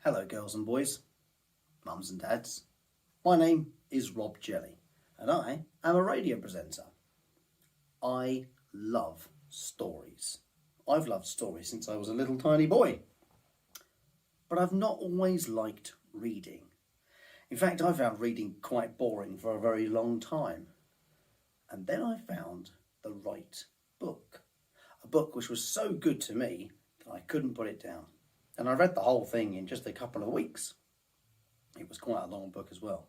Hello girls and boys, mums and dads. My name is Rob Jelly and I am a radio presenter. I love stories. I've loved stories since I was a little tiny boy. But I've not always liked reading. In fact, I found reading quite boring for a very long time. And then I found the right book. A book which was so good to me that I couldn't put it down. And I read the whole thing in just a couple of weeks. It was quite a long book as well.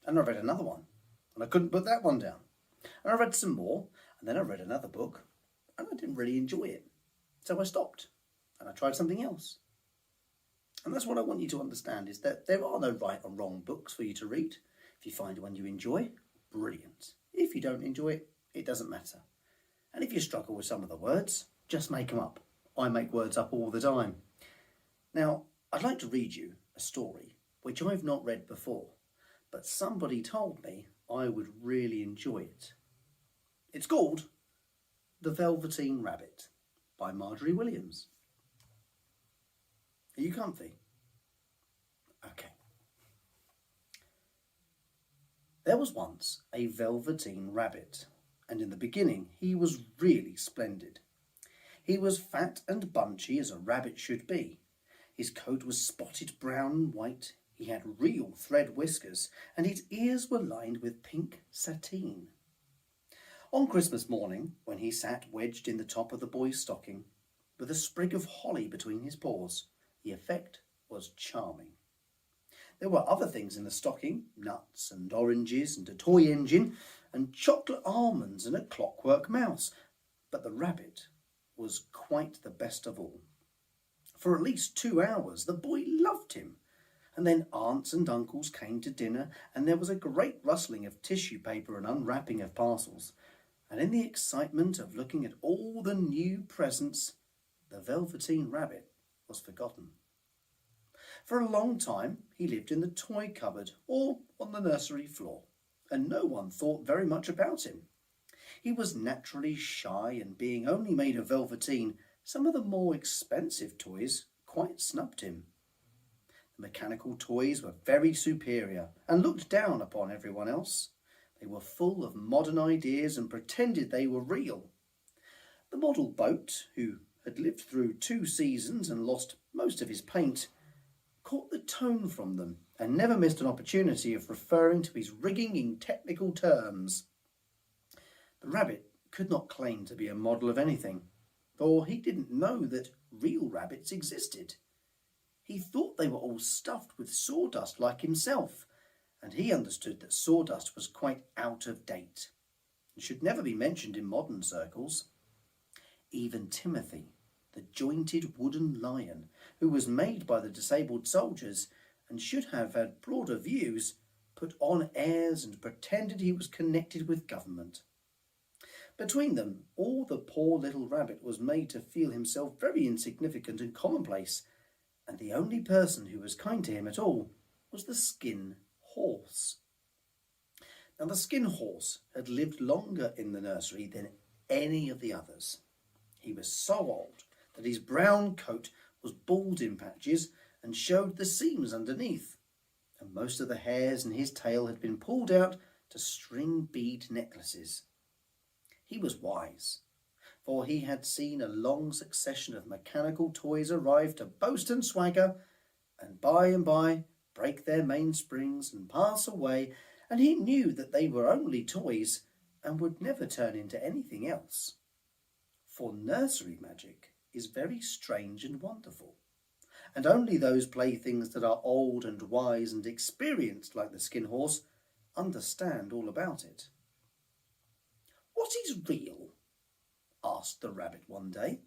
And I read another one, and I couldn't put that one down. And I read some more, and then I read another book, and I didn't really enjoy it. So I stopped, and I tried something else. And that's what I want you to understand, is that there are no right or wrong books for you to read. If you find one you enjoy, brilliant. If you don't enjoy it, it doesn't matter. And if you struggle with some of the words, just make them up. I make words up all the time. Now, I'd like to read you a story which I've not read before, but somebody told me I would really enjoy it. It's called The Velveteen Rabbit by Margery Williams. Are you comfy? Okay. There was once a Velveteen Rabbit, and in the beginning he was really splendid. He was fat and bunchy as a rabbit should be. His coat was spotted brown and white. He had real thread whiskers, and his ears were lined with pink sateen. On Christmas morning, when he sat wedged in the top of the boy's stocking, with a sprig of holly between his paws, the effect was charming. There were other things in the stocking, nuts and oranges and a toy engine and chocolate almonds and a clockwork mouse, but the rabbit was quite the best of all. For at least 2 hours the boy loved him, and then aunts and uncles came to dinner, and there was a great rustling of tissue paper and unwrapping of parcels, and in the excitement of looking at all the new presents, the Velveteen Rabbit was forgotten. For a long time he lived in the toy cupboard or on the nursery floor, and no one thought very much about him. He was naturally shy, and being only made of velveteen, some of the more expensive toys quite snubbed him. The mechanical toys were very superior and looked down upon everyone else. They were full of modern ideas and pretended they were real. The model boat, who had lived through 2 seasons and lost most of his paint, caught the tone from them and never missed an opportunity of referring to his rigging in technical terms. The rabbit could not claim to be a model of anything, for he didn't know that real rabbits existed. He thought they were all stuffed with sawdust like himself, and he understood that sawdust was quite out of date and should never be mentioned in modern circles. Even Timothy, the jointed wooden lion, who was made by the disabled soldiers and should have had broader views, put on airs and pretended he was connected with government. Between them, all the poor little rabbit was made to feel himself very insignificant and commonplace, and the only person who was kind to him at all was the skin horse. Now, the skin horse had lived longer in the nursery than any of the others. He was so old that his brown coat was bald in patches and showed the seams underneath, and most of the hairs in his tail had been pulled out to string bead necklaces. He was wise, for he had seen a long succession of mechanical toys arrive to boast and swagger, and by break their mainsprings and pass away, and he knew that they were only toys and would never turn into anything else. For nursery magic is very strange and wonderful, and only those playthings that are old and wise and experienced like the skin horse understand all about it. "What is real?" asked the rabbit one day,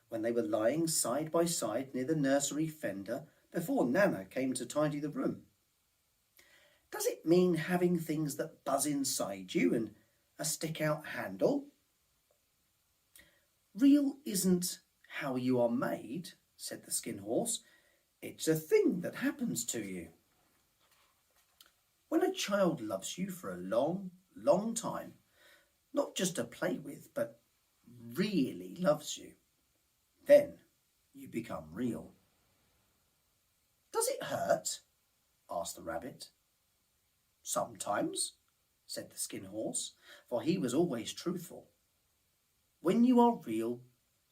when they were lying side by side near the nursery fender before Nana came to tidy the room. "Does it mean having things that buzz inside you and a stick-out handle?" "Real isn't how you are made," said the skin horse. "It's a thing that happens to you. When a child loves you for a long, long time, not just to play with, but really loves you, then you become real." "Does it hurt?" asked the rabbit. "Sometimes," said the Skin Horse, for he was always truthful. "When you are real,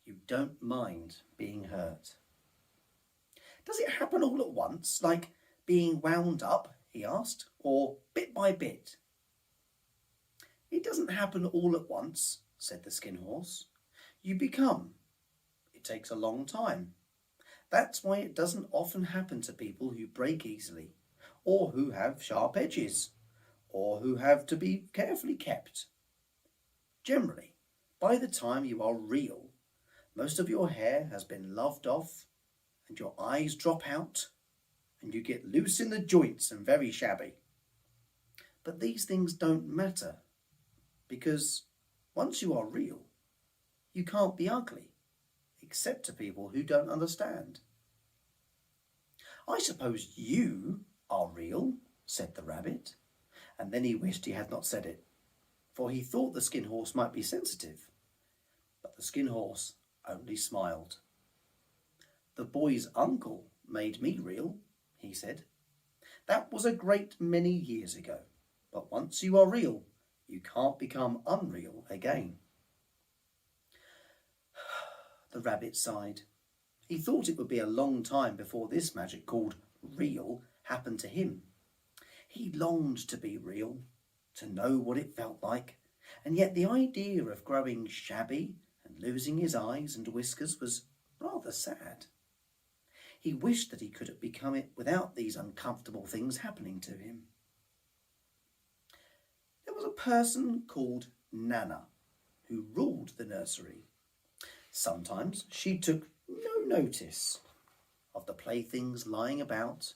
you don't mind being hurt." "Does it happen all at once, like being wound up?" he asked, "or bit by bit?" "It doesn't happen all at once," said the Skin Horse. "You become. It takes a long time. That's why it doesn't often happen to people who break easily, or who have sharp edges, or who have to be carefully kept. Generally, by the time you are real, most of your hair has been loved off, and your eyes drop out, and you get loose in the joints and very shabby. But these things don't matter, because once you are real, you can't be ugly, except to people who don't understand." "I suppose you are real," said the rabbit, and then he wished he had not said it, for he thought the Skin Horse might be sensitive. But the Skin Horse only smiled. "The boy's uncle made me real," he said. "That was a great many years ago, but once you are real, you can't become unreal again." The rabbit sighed. He thought it would be a long time before this magic called real happened to him. He longed to be real, to know what it felt like, and yet the idea of growing shabby and losing his eyes and whiskers was rather sad. He wished that he could have become it without these uncomfortable things happening to him. There was a person called Nana who ruled the nursery. Sometimes she took no notice of the playthings lying about,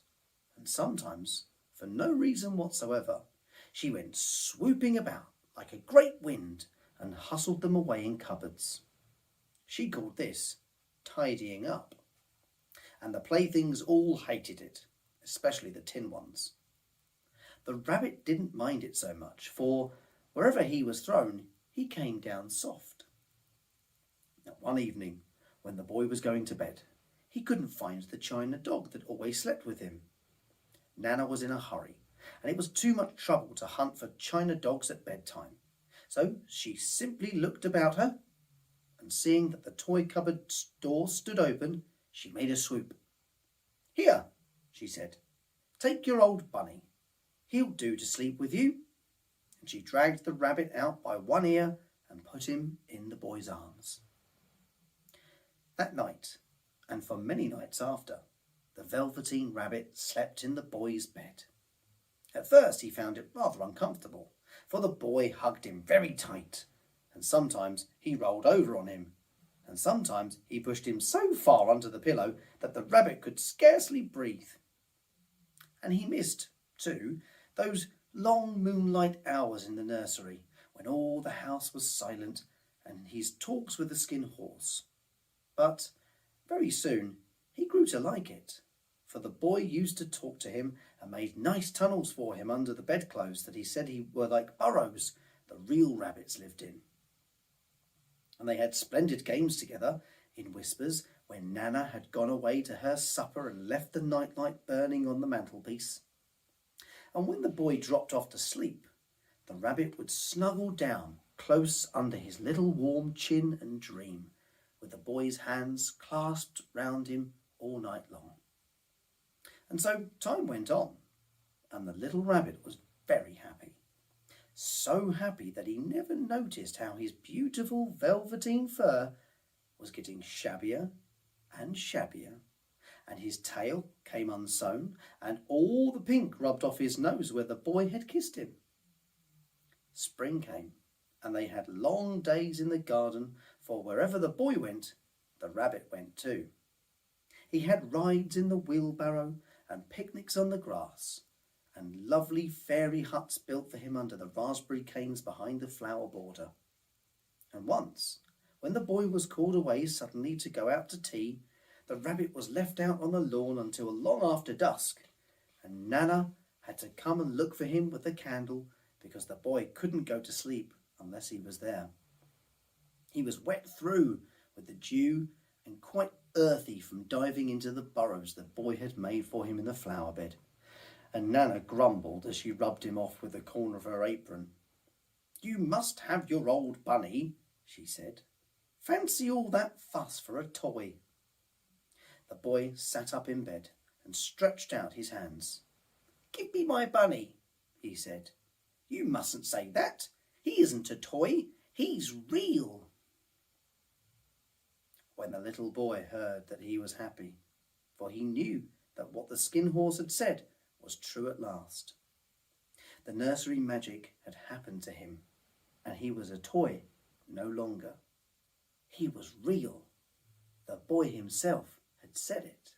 and sometimes, for no reason whatsoever, she went swooping about like a great wind and hustled them away in cupboards. She called this tidying up, and the playthings all hated it, especially the tin ones. The rabbit didn't mind it so much, for wherever he was thrown, he came down soft. One evening, when the boy was going to bed, he couldn't find the china dog that always slept with him. Nana was in a hurry, and it was too much trouble to hunt for china dogs at bedtime. So she simply looked about her, and seeing that the toy cupboard door stood open, she made a swoop. "Here," she said, "take your old bunny. He'll do to sleep with you." And she dragged the rabbit out by one ear and put him in the boy's arms. That night, and for many nights after, the Velveteen Rabbit slept in the boy's bed. At first he found it rather uncomfortable, for the boy hugged him very tight, and sometimes he rolled over on him, and sometimes he pushed him so far under the pillow that the rabbit could scarcely breathe. And he missed, too, those long moonlight hours in the nursery, when all the house was silent, and his talks with the Skin Horse. But very soon he grew to like it, for the boy used to talk to him and made nice tunnels for him under the bedclothes that he said were like burrows the real rabbits lived in. And they had splendid games together in whispers when Nana had gone away to her supper and left the nightlight burning on the mantelpiece. And when the boy dropped off to sleep, the rabbit would snuggle down close under his little warm chin and dream, with the boy's hands clasped round him all night long. And so time went on, and the little rabbit was very happy. So happy that he never noticed how his beautiful velveteen fur was getting shabbier and shabbier, and his tail came unsewn, and all the pink rubbed off his nose where the boy had kissed him. Spring came, and they had long days in the garden, for wherever the boy went, the rabbit went too. He had rides in the wheelbarrow, and picnics on the grass, and lovely fairy huts built for him under the raspberry canes behind the flower border. And once, when the boy was called away suddenly to go out to tea, the rabbit was left out on the lawn until long after dusk, and Nana had to come and look for him with the candle, because the boy couldn't go to sleep unless he was there. He was wet through with the dew and quite earthy from diving into the burrows the boy had made for him in the flower bed, and Nana grumbled as she rubbed him off with the corner of her apron. "You must have your old bunny," she said. "Fancy all that fuss for a toy." The boy sat up in bed and stretched out his hands. "Give me my bunny," he said. "You mustn't say that. He isn't a toy. He's real." When the little boy heard that, he was happy, for he knew that what the Skin Horse had said was true at last. The nursery magic had happened to him, and he was a toy no longer. He was real. The boy himself had said it.